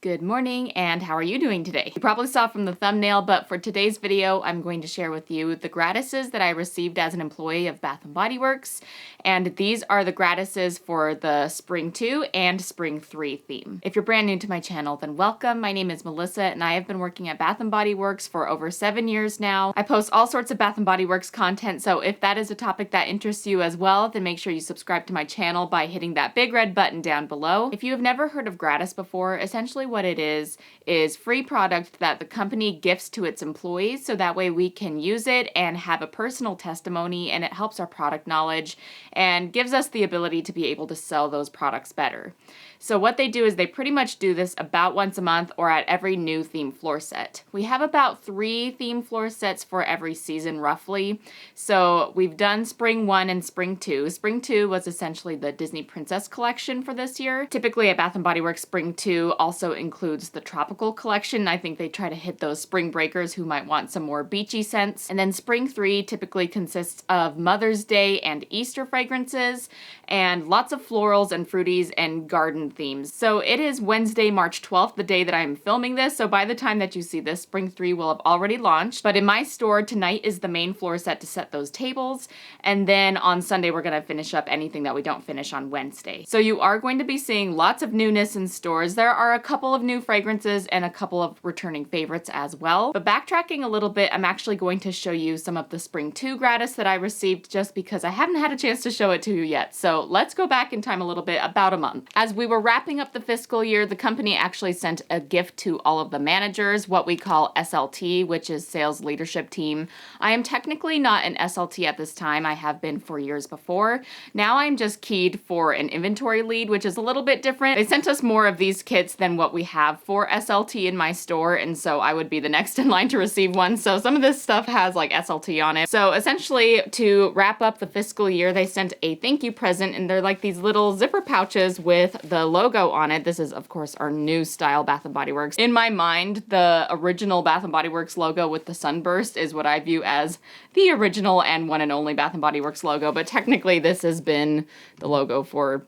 Good morning, and how are you doing today? You probably saw from the thumbnail, but for today's video, I'm going to share with you the gratises that I received as an employee of Bath & Body Works, and these are the gratises for the Spring 2 and Spring 3 theme. If you're brand new to my channel, then welcome. My name is Melissa, and I have been working at Bath & Body Works for over 7 years now. I post all sorts of Bath & Body Works content, so if that is a topic that interests you as well, then make sure you subscribe to my channel by hitting that big red button down below. If you have never heard of Gratis before, essentially what it is free product that the company gifts to its employees, so that way we can use it and have a personal testimony, and it helps our product knowledge and gives us the ability to be able to sell those products better. So what they do is they pretty much do this about once a month or at every new theme floor set. We have about 3 theme floor sets for every season roughly. So we've done Spring 1 and Spring 2. Spring 2 was essentially the Disney Princess collection for this year. Typically at Bath & Body Works, Spring 2 also includes the tropical collection. I think they try to hit those spring breakers who might want some more beachy scents. And then Spring 3 typically consists of Mother's Day and Easter fragrances and lots of florals and fruities and garden themes. So it is Wednesday, March 12th, the day that I'm filming this. So by the time that you see this, Spring 3 will have already launched. But in my store, tonight is the main floor set to set those tables. And then on Sunday, we're going to finish up anything that we don't finish on Wednesday. So you are going to be seeing lots of newness in stores. There are a couple of new fragrances and a couple of returning favorites as well. But backtracking a little bit, I'm actually going to show you some of the Spring 2 gratis that I received just because I haven't had a chance to show it to you yet. So let's go back in time a little bit, about a month. As we were wrapping up the fiscal year, the company actually sent a gift to all of the managers, what we call SLT, which is Sales Leadership Team. I am technically not an SLT at this time. I have been for years before. Now I'm just keyed for an inventory lead, which is a little bit different. They sent us more of these kits than what we have for SLT in my store, and so I would be the next in line to receive one. So some of this stuff has like SLT on it. So essentially, to wrap up the fiscal year, they sent a thank you present, and they're like these little zipper pouches with the logo on it. This is, of course, our new style Bath & Body Works. In my mind, the original Bath & Body Works logo with the sunburst is what I view as the original and one and only Bath & Body Works logo, but technically this has been the logo for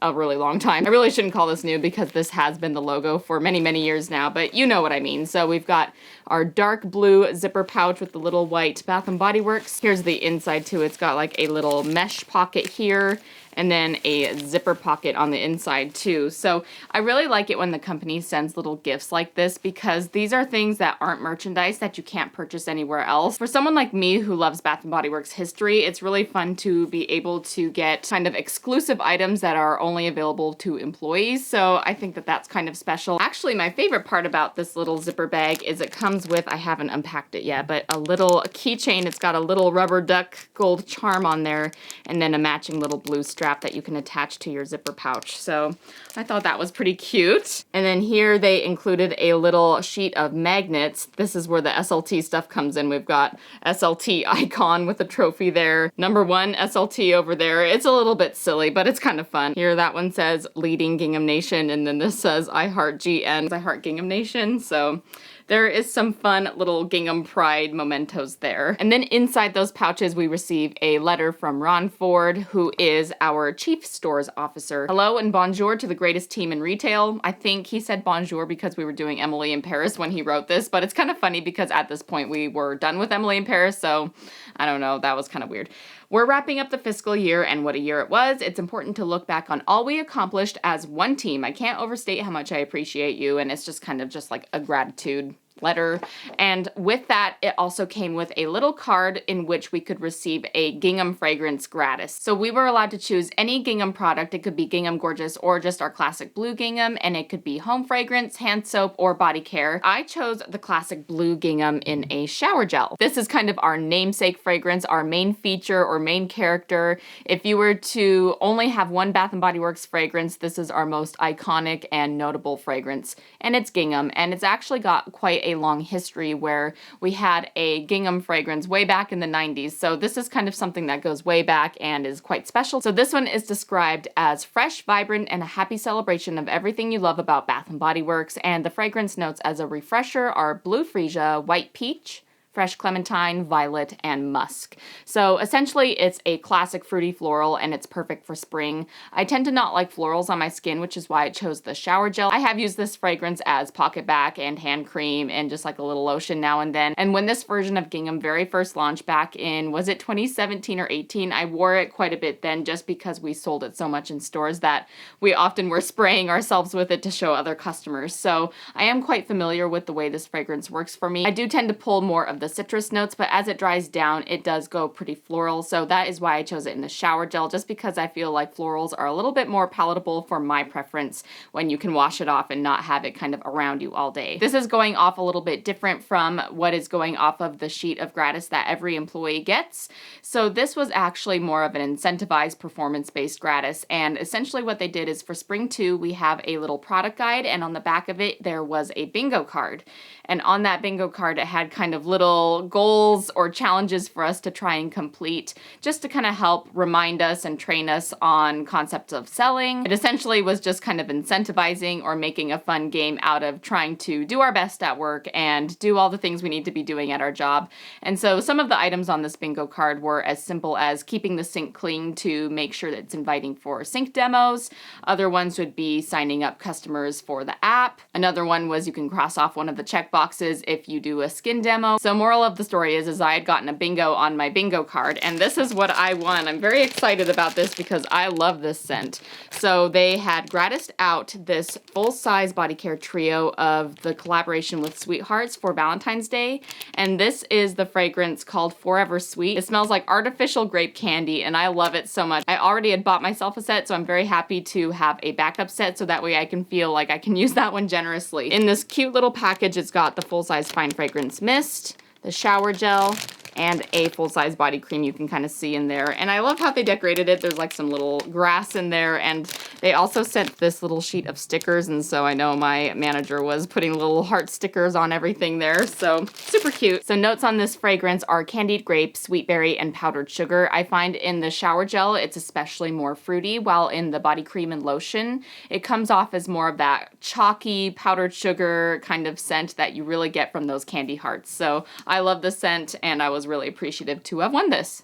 a really long time. I really shouldn't call this new because this has been the logo for many, many years now, but you know what I mean. So we've got our dark blue zipper pouch with the little white Bath & Body Works. Here's the inside too. It's got like a little mesh pocket here and then a zipper pocket on the inside too. So I really like it when the company sends little gifts like this because these are things that aren't merchandise that you can't purchase anywhere else. For someone like me who loves Bath & Body Works history, it's really fun to be able to get kind of exclusive items that are only available to employees. So I think that that's kind of special. Actually, my favorite part about this little zipper bag is it comes with, I haven't unpacked it yet, but a little keychain. It's got a little rubber duck gold charm on there and then a matching little blue strap that you can attach to your zipper pouch. So I thought that was pretty cute. And then here they included a little sheet of magnets. This is where the SLT stuff comes in. We've got SLT icon with a trophy there. Number 1 SLT over there. It's a little bit silly, but it's kind of fun. Here that one says Leading Gingham Nation, and then this says I Heart GN, I Heart Gingham Nation. So there is some fun little gingham pride mementos there. And then inside those pouches, we receive a letter from Ron Ford, who is our Chief Stores Officer. Hello and bonjour to the greatest team in retail. I think he said bonjour because we were doing Emily in Paris when he wrote this, but it's kind of funny because at this point we were done with Emily in Paris, so I don't know, that was kind of weird. We're wrapping up the fiscal year, and what a year it was. It's important to look back on all we accomplished as one team. I can't overstate how much I appreciate you, and it's just kind of just like a gratitude letter. And with that, it also came with a little card in which we could receive a gingham fragrance gratis. So we were allowed to choose any gingham product. It could be Gingham Gorgeous or just our classic blue gingham, and it could be home fragrance, hand soap, or body care. I chose the classic blue gingham in a shower gel. This is kind of our namesake fragrance, our main feature or main character. If you were to only have one Bath & Body Works fragrance, this is our most iconic and notable fragrance, and it's gingham, and it's actually got quite a long history where we had a gingham fragrance way back in the 90s. So this is kind of something that goes way back and is quite special. So this one is described as fresh, vibrant, and a happy celebration of everything you love about Bath & Body Works. And the fragrance notes as a refresher are blue freesia, white peach, fresh clementine, violet, and musk. So essentially it's a classic fruity floral and it's perfect for spring. I tend to not like florals on my skin, which is why I chose the shower gel. I have used this fragrance as pocket back and hand cream and just like a little lotion now and then. And when this version of gingham very first launched back in, was it 2017 or 18? I wore it quite a bit then just because we sold it so much in stores that we often were spraying ourselves with it to show other customers. So I am quite familiar with the way this fragrance works for me. I do tend to pull more of the citrus notes, but as it dries down, it does go pretty floral. So that is why I chose it in the shower gel, just because I feel like florals are a little bit more palatable for my preference when you can wash it off and not have it kind of around you all day. This is going off a little bit different from what is going off of the sheet of Gratis that every employee gets. So this was actually more of an incentivized performance-based Gratis, and essentially what they did is for spring 2, we have a little product guide, and on the back of it there was a bingo card. And on that bingo card it had kind of little goals or challenges for us to try and complete, just to kind of help remind us and train us on concepts of selling. It essentially was just kind of incentivizing or making a fun game out of trying to do our best at work and do all the things we need to be doing at our job. And so some of the items on this bingo card were as simple as keeping the sink clean to make sure that it's inviting for sink demos. Other ones would be signing up customers for the app. Another one was you can cross off one of the check boxes if you do a skin demo. So moral of the story is I had gotten a bingo on my bingo card, and this is what I won. I'm very excited about this because I love this scent. So they had Gratis out this full-size body care trio of the collaboration with Sweethearts for Valentine's Day, and this is the fragrance called Forever Sweet. It smells like artificial grape candy, and I love it so much. I already had bought myself a set, so I'm very happy to have a backup set so that way I can feel like I can use that one generously. In this cute little package, it's got the full-size fine fragrance mist, the shower gel, and a full-size body cream you can kind of see in there. And I love how they decorated it. There's like some little grass in there, and they also sent this little sheet of stickers, and so I know my manager was putting little heart stickers on everything there, so super cute. So notes on this fragrance are candied grape, sweet berry, and powdered sugar. I find in the shower gel it's especially more fruity, while in the body cream and lotion it comes off as more of that chalky powdered sugar kind of scent that you really get from those candy hearts. So I love the scent, and I was really appreciative to have won this.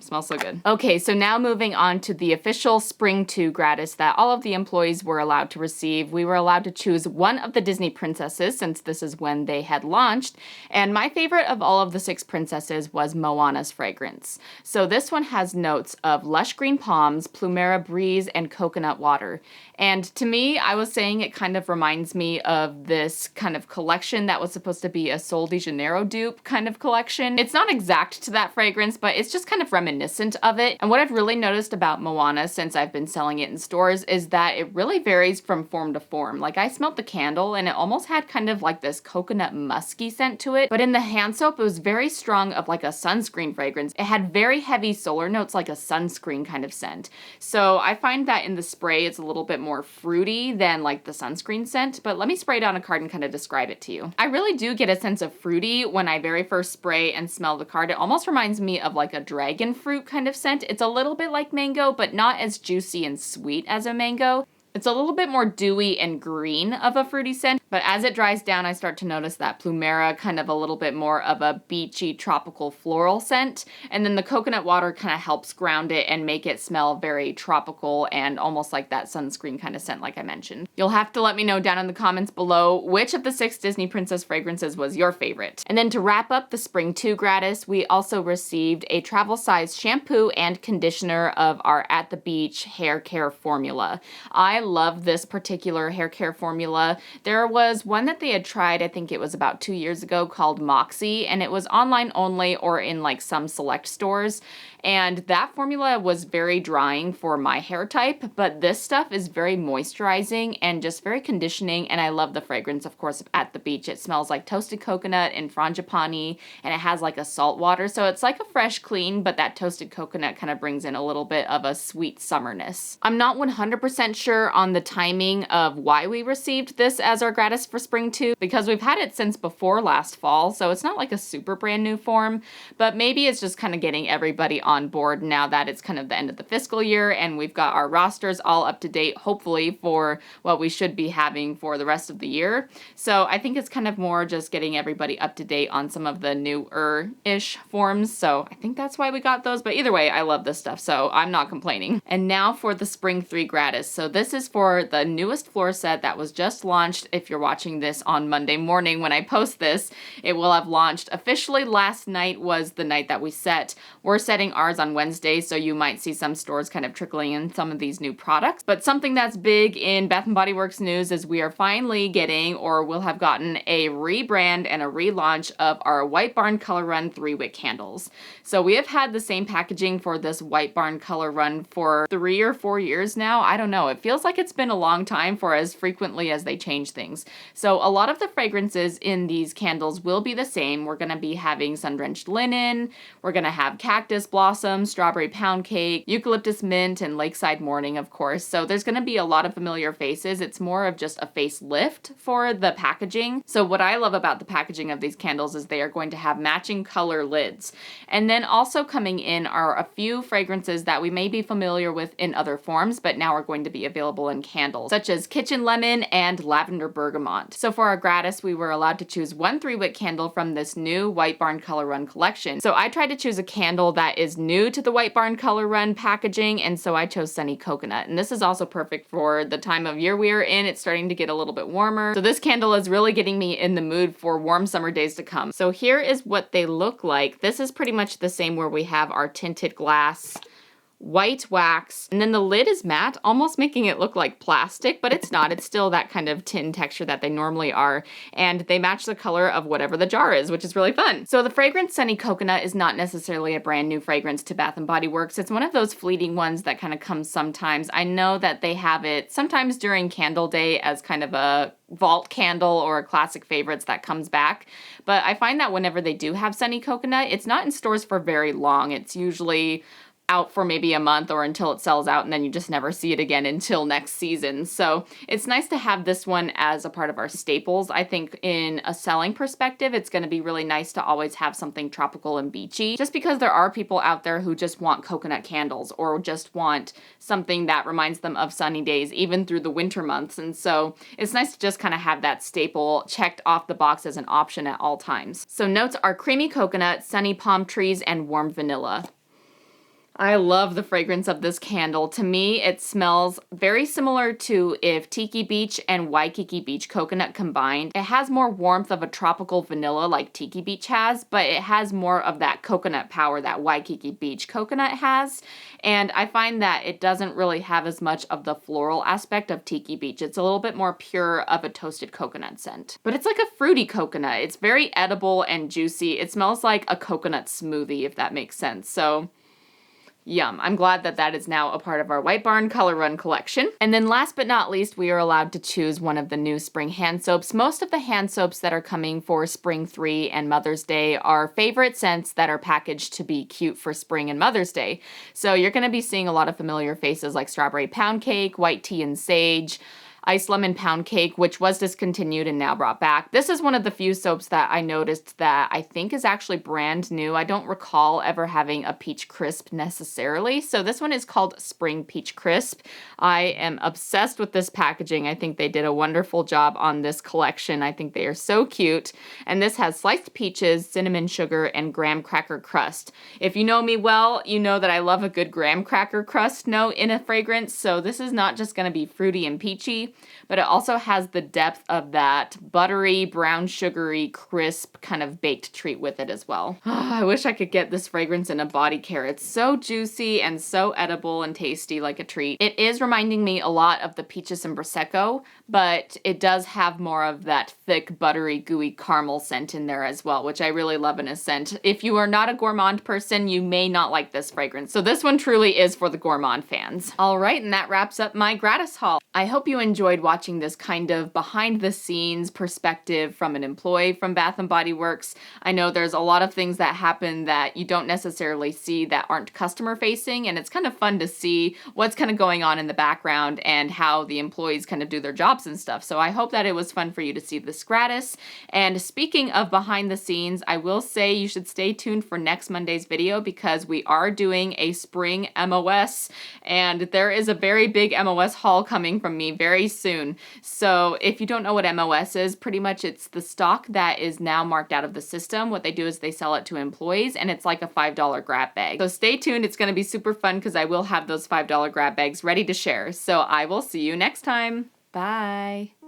Smells so good. Okay, so now moving on to the official Spring 2 Gratis that all of the employees were allowed to receive. We were allowed to choose one of the Disney princesses since this is when they had launched, and my favorite of all of the 6 princesses was Moana's fragrance. So this one has notes of lush green palms, plumera breeze, and coconut water. And to me, I was saying it kind of reminds me of this kind of collection that was supposed to be a Sol de Janeiro dupe kind of collection. It's not exact to that fragrance, but it's just kind of reminiscent of it. And what I've really noticed about Moana since I've been selling it in stores is that it really varies from form to form. Like I smelled the candle and it almost had kind of like this coconut musky scent to it, but in the hand soap it was very strong of like a sunscreen fragrance. It had very heavy solar notes like a sunscreen kind of scent. So I find that in the spray it's a little bit more fruity than like the sunscreen scent, but let me spray it on a card and kind of describe it to you. I really do get a sense of fruity when I very first spray and smell the card. It almost reminds me of like a dragon fruit kind of scent. It's a little bit like mango, but not as juicy and sweet as a mango. It's a little bit more dewy and green of a fruity scent, but as it dries down, I start to notice that plumera, kind of a little bit more of a beachy tropical floral scent, and then the coconut water kind of helps ground it and make it smell very tropical and almost like that sunscreen kind of scent like I mentioned. You'll have to let me know down in the comments below which of the 6 Disney Princess fragrances was your favorite. And then to wrap up the Spring 2 Gratis, we also received a travel size shampoo and conditioner of our At the Beach hair care formula. I love this particular hair care formula. There was one that they had tried, I think it was about 2 years ago, called Moxie, and it was online only or in like some select stores. And that formula was very drying for my hair type, but this stuff is very moisturizing and just very conditioning, and I love the fragrance, of course, of At the Beach. It smells like toasted coconut and frangipani, and it has like a salt water, so it's like a fresh clean, but that toasted coconut kind of brings in a little bit of a sweet summerness. I'm not 100% sure clear on the timing of why we received this as our gratis for spring 2, because we've had it since before last fall, so it's not like a super brand new form, but maybe it's just kind of getting everybody on board now that it's kind of the end of the fiscal year and we've got our rosters all up to date, hopefully, for what we should be having for the rest of the year. So I think it's kind of more just getting everybody up to date on some of the newer-ish forms, so I think that's why we got those, but either way, I love this stuff, so I'm not complaining. And now for the spring 3 gratis. So this is for the newest floor set that was just launched. If you're watching this on Monday morning when I post this, it will have launched officially. Last night was the night that we set. We're setting ours on Wednesday, so you might see some stores kind of trickling in some of these new products. But something that's big in Bath & Body Works news is we are finally getting, or will have gotten, a rebrand and a relaunch of our White Barn Color Run 3-wick candles. So we have had the same packaging for this White Barn Color Run for 3 or 4 years now. I don't know. It feels like it's been a long time for as frequently as they change things. So a lot of the fragrances in these candles will be the same. We're going to be having sun-drenched linen. We're going to have cactus blossom, strawberry pound cake, eucalyptus mint, and lakeside morning, of course. So there's going to be a lot of familiar faces. It's more of just a facelift for the packaging. So what I love about the packaging of these candles is they are going to have matching color lids. And then also coming in are a few fragrances that we may be familiar with in other forms, but now are going to be available in candles, such as kitchen lemon and lavender bergamot. So for our gratis, we were allowed to choose one 3-wick candle from this new White Barn Color Run collection. So I tried to choose a candle that is new to the White Barn Color Run packaging, and so I chose Sunny Coconut. And this is also perfect for the time of year we are in. It's starting to get a little bit warmer. So this candle is really getting me in the mood for warm summer days to come. So here is what they look like. This is pretty much the same where we have our tinted glass, white wax, and then the lid is matte, almost making it look like plastic, but it's not. It's still that kind of tin texture that they normally are, and they match the color of whatever the jar is, which is really fun. So the fragrance Sunny Coconut is not necessarily a brand new fragrance to Bath & Body Works. It's one of those fleeting ones that kind of comes sometimes. I know that they have it sometimes during Candle Day as kind of a vault candle or a classic favorites that comes back, but I find that whenever they do have Sunny Coconut, it's not in stores for very long. It's usually out for maybe a month or until it sells out, and then you just never see it again until next season. So it's nice to have this one as a part of our staples. I think in a selling perspective, it's going to be really nice to always have something tropical and beachy, just because there are people out there who just want coconut candles or just want something that reminds them of sunny days, even through the winter months. And so it's nice to just kind of have that staple checked off the box as an option at all times. So notes are creamy coconut, sunny palm trees, and warm vanilla. I love the fragrance of this candle. To me, it smells very similar to if Tiki Beach and Waikiki Beach coconut combined. It has more warmth of a tropical vanilla like Tiki Beach has, but it has more of that coconut power that Waikiki Beach coconut has. And I find that it doesn't really have as much of the floral aspect of Tiki Beach. It's a little bit more pure of a toasted coconut scent. But it's like a fruity coconut. It's very edible and juicy. It smells like a coconut smoothie, if that makes sense. So yum. I'm glad that that is now a part of our White Barn Color Run collection. And then last but not least, we are allowed to choose one of the new spring hand soaps. Most of the hand soaps that are coming for Spring 3 and Mother's Day are favorite scents that are packaged to be cute for spring and Mother's Day. So you're going to be seeing a lot of familiar faces like Strawberry Pound Cake, White Tea and Sage, Ice Lemon Pound Cake, which was discontinued and now brought back. This is one of the few soaps that I noticed that I think is actually brand new. I don't recall ever having a Peach Crisp necessarily. So this one is called Spring Peach Crisp. I am obsessed with this packaging. I think they did a wonderful job on this collection. I think they are so cute. And this has sliced peaches, cinnamon sugar, and graham cracker crust. If you know me well, you know that I love a good graham cracker crust note in a fragrance. So this is not just going to be fruity and peachy, but it also has the depth of that buttery, brown, sugary, crisp kind of baked treat with it as well. I wish I could get this fragrance in a body care. It's so juicy and so edible and tasty like a treat. It is reminding me a lot of the Peaches and Prosecco, but it does have more of that thick, buttery, gooey caramel scent in there as well, which I really love in a scent. If you are not a gourmand person, you may not like this fragrance. So this one truly is for the gourmand fans. All right, and that wraps up my gratis haul. I hope you enjoyed enjoyed watching this kind of behind the scenes perspective from an employee from Bath & Body Works. I know there's a lot of things that happen that you don't necessarily see that aren't customer facing, and it's kind of fun to see what's kind of going on in the background and how the employees kind of do their jobs and stuff. So I hope that it was fun for you to see this Gratis. And speaking of behind the scenes, I will say you should stay tuned for next Monday's video because we are doing a spring MOS, and there is a very big MOS haul coming from me very soon. So if you don't know what MOS is, pretty much it's the stock that is now marked out of the system. What they do is they sell it to employees, and it's like a $5 grab bag. So stay tuned. It's going to be super fun because I will have those $5 grab bags ready to share. So I will see you next time. Bye.